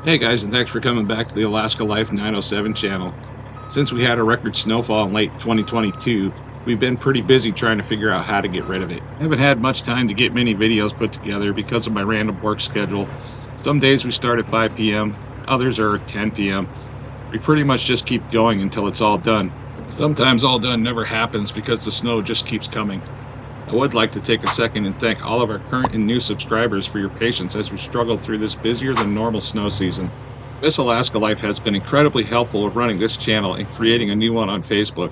Hey guys, and thanks for coming back to the Alaska Life 907 channel. Since we had a record snowfall in late 2022, we've been pretty busy trying to figure out how to get rid of it. I haven't had much time to get many videos put together because of my random work schedule. Some days we start at 5 p.m., others are 10 p.m. We pretty much just keep going until it's all done. Sometimes all done never happens because the snow just keeps coming. I would like to take a second and thank all of our current and new subscribers for your patience as we struggle through this busier than normal snow season. Miss Alaska Life has been incredibly helpful with running this channel and creating a new one on Facebook.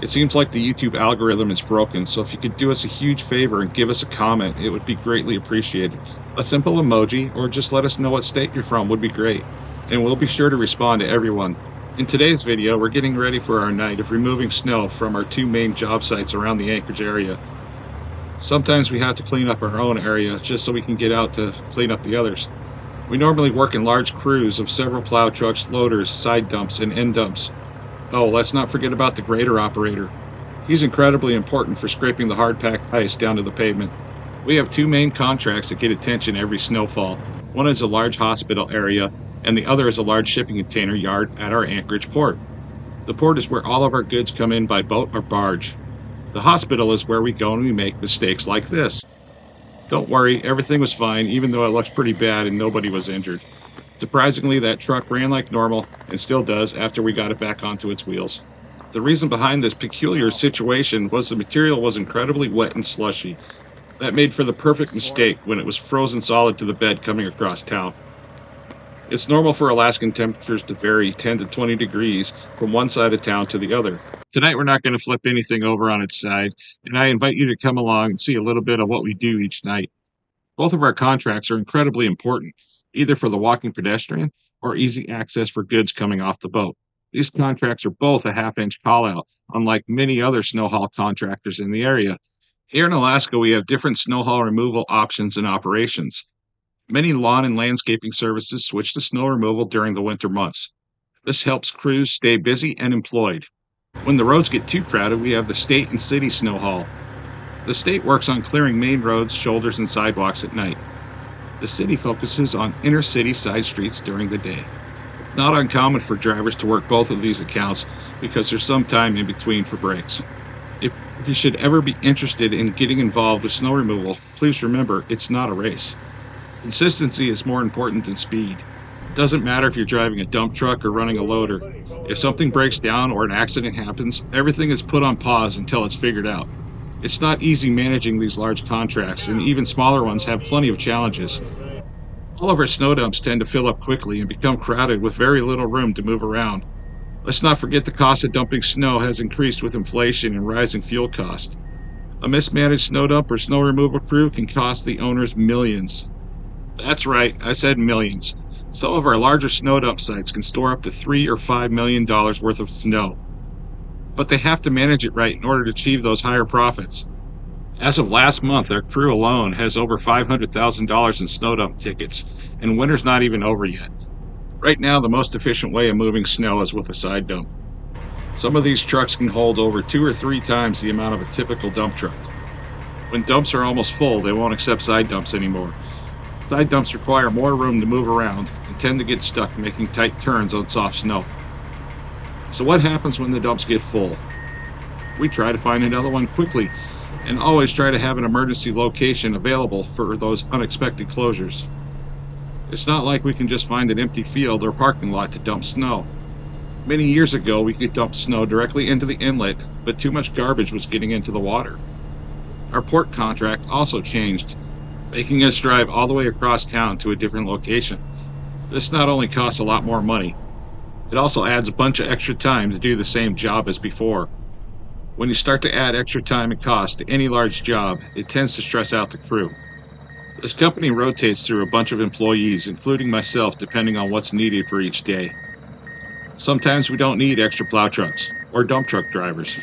It seems like the YouTube algorithm is broken, so if you could do us a huge favor and give us a comment, it would be greatly appreciated. A simple emoji or just let us know what state you're from would be great, and we'll be sure to respond to everyone. In today's video, we're getting ready for our night of removing snow from our two main job sites around the Anchorage area. Sometimes we have to clean up our own area just so we can get out to clean up the others. We normally work in large crews of several plow trucks, loaders, side dumps, and end dumps. Oh, let's not forget about the grader operator. He's incredibly important for scraping the hard-packed ice down to the pavement. We have two main contracts that get attention every snowfall. One is a large hospital area, and the other is a large shipping container yard at our Anchorage port. The port is where all of our goods come in by boat or barge. The hospital is where we go and we make mistakes like this. Don't worry, everything was fine, even though it looks pretty bad and nobody was injured. Surprisingly, that truck ran like normal and still does after we got it back onto its wheels. The reason behind this peculiar situation was the material was incredibly wet and slushy. That made for the perfect mistake when it was frozen solid to the bed coming across town. It's normal for Alaskan temperatures to vary 10 to 20 degrees from one side of town to the other. Tonight, we're not going to flip anything over on its side, and I invite you to come along and see a little bit of what we do each night. Both of our contracts are incredibly important, either for the walking pedestrian or easy access for goods coming off the boat. These contracts are both a half-inch call-out, unlike many other snow haul contractors in the area. Here in Alaska, we have different snow haul removal options and operations. Many lawn and landscaping services switch to snow removal during the winter months. This helps crews stay busy and employed. When the roads get too crowded, we have the state and city snow haul. The state works on clearing main roads, shoulders, and sidewalks at night. The city focuses on inner city side streets during the day. Not uncommon for drivers to work both of these accounts because there's some time in between for breaks. If you should ever be interested in getting involved with snow removal, please remember it's not a race. Consistency is more important than speed. It doesn't matter if you're driving a dump truck or running a loader. If something breaks down or an accident happens, everything is put on pause until it's figured out. It's not easy managing these large contracts, and even smaller ones have plenty of challenges. All of our snow dumps tend to fill up quickly and become crowded with very little room to move around. Let's not forget the cost of dumping snow has increased with inflation and rising fuel costs. A mismanaged snow dump or snow removal crew can cost the owners millions. That's right, I said millions. Some of our larger snow dump sites can store up to $3 or $5 million worth of snow. But they have to manage it right in order to achieve those higher profits. As of last month, our crew alone has over $500,000 in snow dump tickets, and winter's not even over yet. Right now, the most efficient way of moving snow is with a side dump. Some of these trucks can hold over 2 or 3 times the amount of a typical dump truck. When dumps are almost full, they won't accept side dumps anymore. Side dumps require more room to move around and tend to get stuck making tight turns on soft snow. So what happens when the dumps get full? We try to find another one quickly and always try to have an emergency location available for those unexpected closures. It's not like we can just find an empty field or parking lot to dump snow. Many years ago, we could dump snow directly into the inlet, but too much garbage was getting into the water. Our port contract also changed, making us drive all the way across town to a different location. This not only costs a lot more money, it also adds a bunch of extra time to do the same job as before. When you start to add extra time and cost to any large job, it tends to stress out the crew. This company rotates through a bunch of employees, including myself, depending on what's needed for each day. Sometimes we don't need extra plow trucks or dump truck drivers,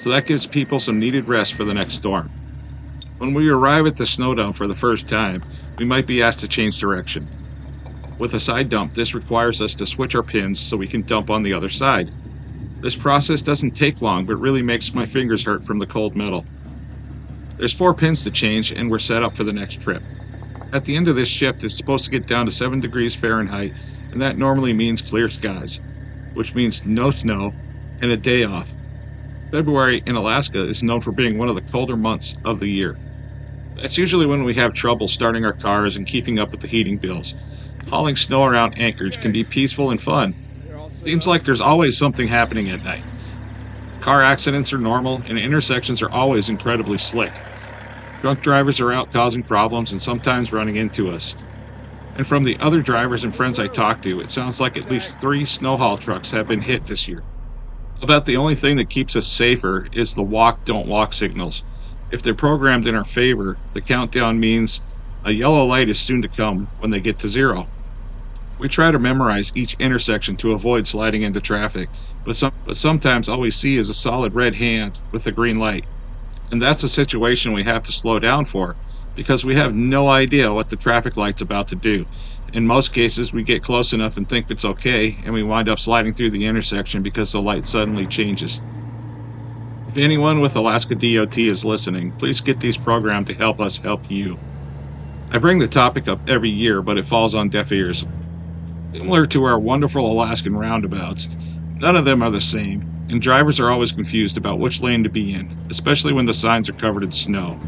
so that gives people some needed rest for the next storm. When we arrive at the snow dump for the first time, we might be asked to change direction. With a side dump, this requires us to switch our pins so we can dump on the other side. This process doesn't take long, but really makes my fingers hurt from the cold metal. There's 4 pins to change, and we're set up for the next trip. At the end of this shift, it's supposed to get down to 7 degrees Fahrenheit, and that normally means clear skies, which means no snow and a day off. February in Alaska is known for being one of the colder months of the year. That's usually when we have trouble starting our cars and keeping up with the heating bills. Hauling snow around Anchorage can be peaceful and fun. Seems like there's always something happening at night. Car accidents are normal, and intersections are always incredibly slick. Drunk drivers are out causing problems and sometimes running into us. And from the other drivers and friends I talked to, it sounds like at least 3 snow haul trucks have been hit this year. About the only thing that keeps us safer is the walk, don't walk signals. If they're programmed in our favor, the countdown means a yellow light is soon to come when they get to 0. We try to memorize each intersection to avoid sliding into traffic, but sometimes all we see is a solid red hand with a green light. And that's a situation we have to slow down for, because we have no idea what the traffic light's about to do. In most cases, we get close enough and think it's okay, and we wind up sliding through the intersection because the light suddenly changes. If anyone with Alaska DOT is listening, please get these programmed to help us help you. I bring the topic up every year, but it falls on deaf ears. Similar to our wonderful Alaskan roundabouts, none of them are the same, and drivers are always confused about which lane to be in, especially when the signs are covered in snow.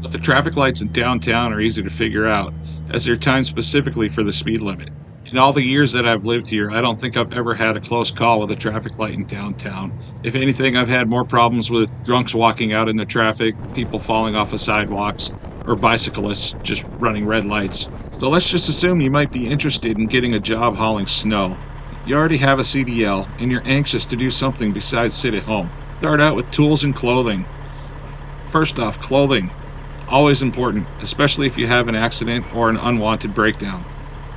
But the traffic lights in downtown are easy to figure out, as they're timed specifically for the speed limit. In all the years that I've lived here, I don't think I've ever had a close call with a traffic light in downtown. If anything, I've had more problems with drunks walking out in the traffic, people falling off of sidewalks, or bicyclists just running red lights. So let's just assume you might be interested in getting a job hauling snow. You already have a CDL, and you're anxious to do something besides sit at home. Start out with tools and clothing. First off, clothing. Always important, especially if you have an accident or an unwanted breakdown.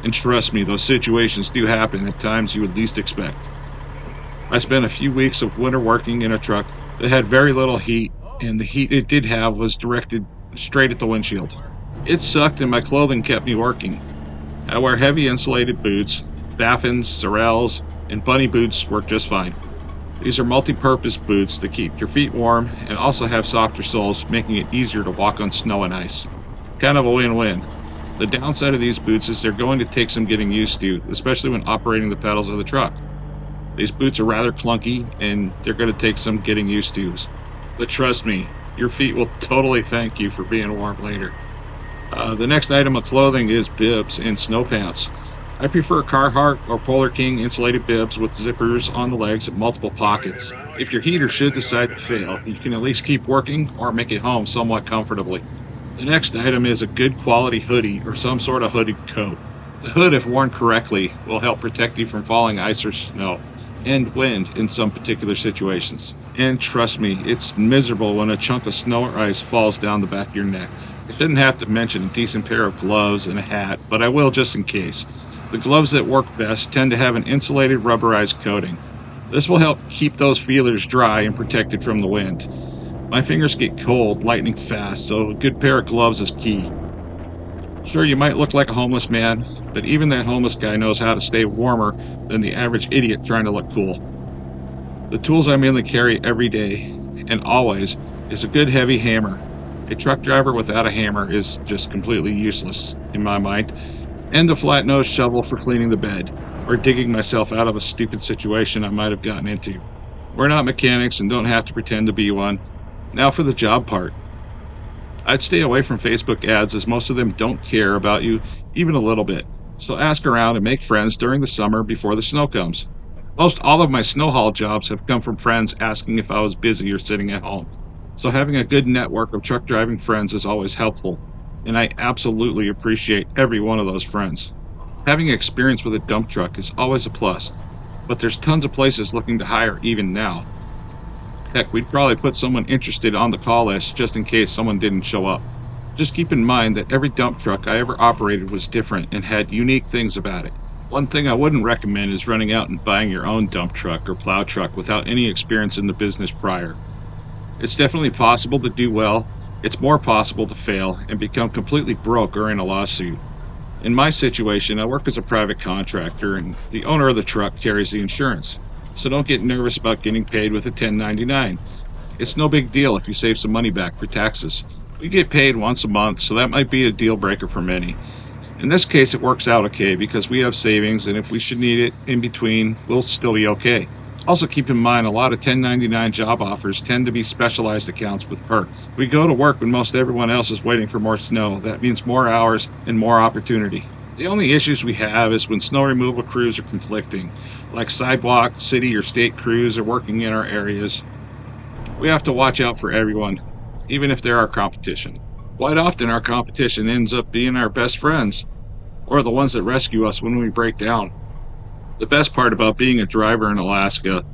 And trust me, those situations do happen at times you would least expect. I spent a few weeks of winter working in a truck that had very little heat, and the heat it did have was directed straight at the windshield. It sucked, and my clothing kept me working. I wear heavy insulated boots. Baffins, Sorels, and bunny boots work just fine. These are multi-purpose boots that keep your feet warm and also have softer soles, making it easier to walk on snow and ice. Kind of a win-win. The downside of these boots is they're going to take some getting used to, especially when operating the pedals of the truck. These boots are rather clunky, and they're going to take some getting used to. But trust me, your feet will totally thank you for being warm later. The next item of clothing is bibs and snow pants. I prefer Carhartt or Polar King insulated bibs with zippers on the legs and multiple pockets. If your heater should decide to fail, you can at least keep working or make it home somewhat comfortably. The next item is a good quality hoodie or some sort of hooded coat. The hood, if worn correctly, will help protect you from falling ice or snow, and wind in some particular situations. And trust me, it's miserable when a chunk of snow or ice falls down the back of your neck. I shouldn't have to mention a decent pair of gloves and a hat, but I will just in case. The gloves that work best tend to have an insulated rubberized coating. This will help keep those feelers dry and protected from the wind. My fingers get cold lightning fast, so a good pair of gloves is key. Sure, you might look like a homeless man, but even that homeless guy knows how to stay warmer than the average idiot trying to look cool. The tools I mainly carry every day, and always, is a good heavy hammer. A truck driver without a hammer is just completely useless, in my mind. And a flat-nosed shovel for cleaning the bed, or digging myself out of a stupid situation I might have gotten into. We're not mechanics and don't have to pretend to be one. Now for the job part. I'd stay away from Facebook ads as most of them don't care about you even a little bit, so ask around and make friends during the summer before the snow comes. Most all of my snow haul jobs have come from friends asking if I was busy or sitting at home, so having a good network of truck driving friends is always helpful. And I absolutely appreciate every one of those friends. Having experience with a dump truck is always a plus, but there's tons of places looking to hire even now. Heck, we'd probably put someone interested on the call list just in case someone didn't show up. Just keep in mind that every dump truck I ever operated was different and had unique things about it. One thing I wouldn't recommend is running out and buying your own dump truck or plow truck without any experience in the business prior. It's definitely possible to do well. It's more possible to fail and become completely broke or in a lawsuit. In my situation, I work as a private contractor and the owner of the truck carries the insurance. So don't get nervous about getting paid with a 1099. It's no big deal if you save some money back for taxes, We get paid once a month, so that might be a deal breaker for many. In this case, it works out okay because we have savings, and if we should need it in between, we'll still be okay. Also, keep in mind, a lot of 1099 job offers tend to be specialized accounts with perks. We go to work when most everyone else is waiting for more snow. That means more hours and more opportunity. The only issues we have is when snow removal crews are conflicting, like sidewalk, city, or state crews are working in our areas. We have to watch out for everyone, even if they're our competition. Quite often, our competition ends up being our best friends, or the ones that rescue us when we break down. The best part about being a driver in Alaska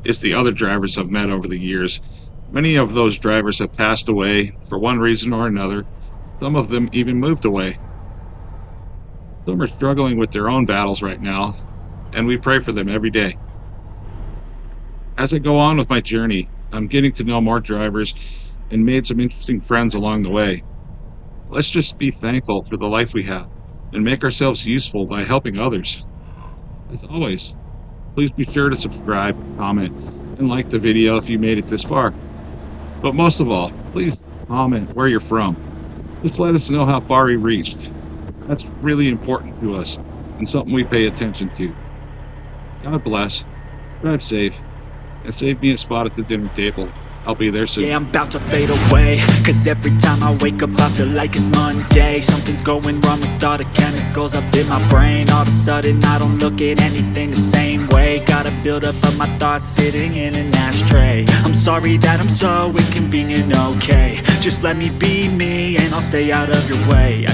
is the other drivers I've met over the years. Many of those drivers have passed away for one reason or another. Some of them even moved away. Some are struggling with their own battles right now, and we pray for them every day. As I go on with my journey, I'm getting to know more drivers and made some interesting friends along the way. Let's just be thankful for the life we have and make ourselves useful by helping others. As always, please be sure to subscribe, comment, and like the video if you made it this far. But most of all, please comment where you're from. Just let us know how far we reached. That's really important to us and something we pay attention to. God bless, drive safe, and save me a spot at the dinner table. I'll be there soon. Yeah, I'm about to fade away, cause every time I wake up I feel like it's Monday. Something's going wrong with all the chemicals up in my brain. All of a sudden I don't look at anything the same way. Got a buildup of my thoughts sitting in an ashtray. I'm sorry that I'm so inconvenient, okay. Just let me be me and I'll stay out of your way.